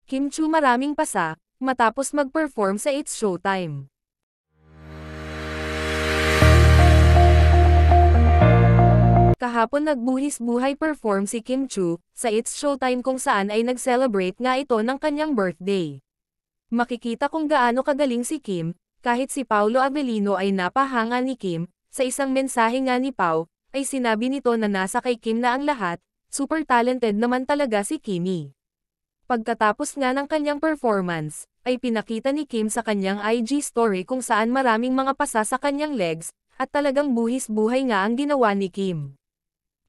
Kim Chu maraming pasa, matapos mag-perform sa It's Showtime. Kahapon nagbuhis-buhay perform si Kim Chu, sa It's Showtime kung saan ay nag-celebrate nga ito ng kanyang birthday. Makikita kung gaano kagaling si Kim, kahit si Paolo Avellino ay napahanga ni Kim, sa isang mensahe nga ni Pau, ay sinabi nito na nasa kay Kim na ang lahat, super talented naman talaga si Kimi. Pagkatapos nga ng kanyang performance, ay pinakita ni Kim sa kanyang IG story kung saan maraming mga pasa sa kanyang legs, at talagang buhis-buhay nga ang ginawa ni Kim.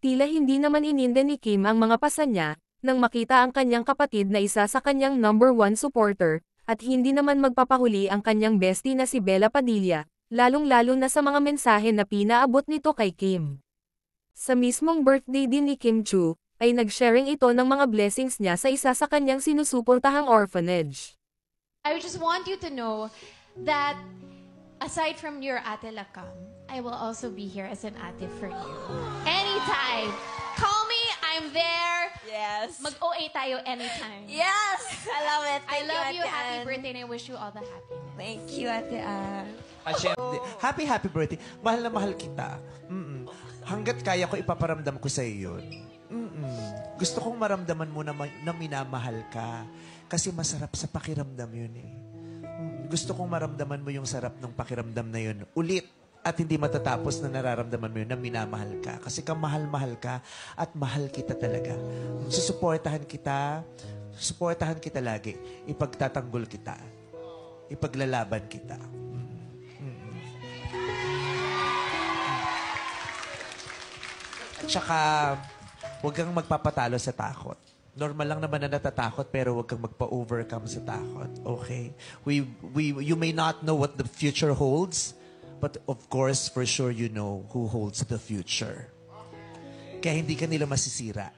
Tila hindi naman ininde ni Kim ang mga pasa niya, nang makita ang kanyang kapatid na isa sa kanyang #1 supporter, at hindi naman magpapahuli ang kanyang bestie na si Bella Padilla, lalong-lalo na sa mga mensahe na pinaabot nito kay Kim. Sa mismong birthday din ni Kim Chu, ay nag-sharing ito ng mga blessings niya sa isa sa kanyang sinusuportahang orphanage. I just want you to know that aside from your Ate Lakam, I will also be here as an ate for you. Anytime. Call me, I'm there. Yes. Mag-OA tayo anytime. Yes! I love it. I Thank love you. Ate Happy Ann. birthday and I wish you all the happiness. Thank you, Ate Ann. Happy birthday. Mahal na mahal kita. Hanggat kaya ko ipaparamdam ko sa iyo yun. Gusto kong maramdaman mo na minamahal ka. Kasi masarap sa pakiramdam yun eh. Gusto kong maramdaman mo yung sarap ng pakiramdam na yun. Ulit. At hindi matatapos na nararamdaman mo yun na minamahal ka. Kasi kamahal-mahal ka at mahal kita talaga. Susuportahan kita lagi. Ipagtatanggol kita. Ipaglalaban kita. Tsaka, huwag kang magpapatalo sa takot. Normal lang naman na natatakot pero huwag kang magpa-overcome sa takot. Okay? You may not know what the future holds, but of course, for sure you know who holds the future. Kaya hindi ka nila masisira.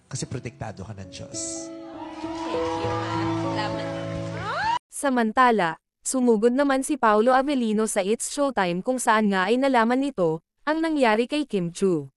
Kasi protektado ka ng Diyos. Thank you, Ma'am. Salamat. Samantala, sumugod naman si Paolo Avellino sa It's Showtime kung saan nga ay nalaman nito, ang nangyari kay Kim Chu.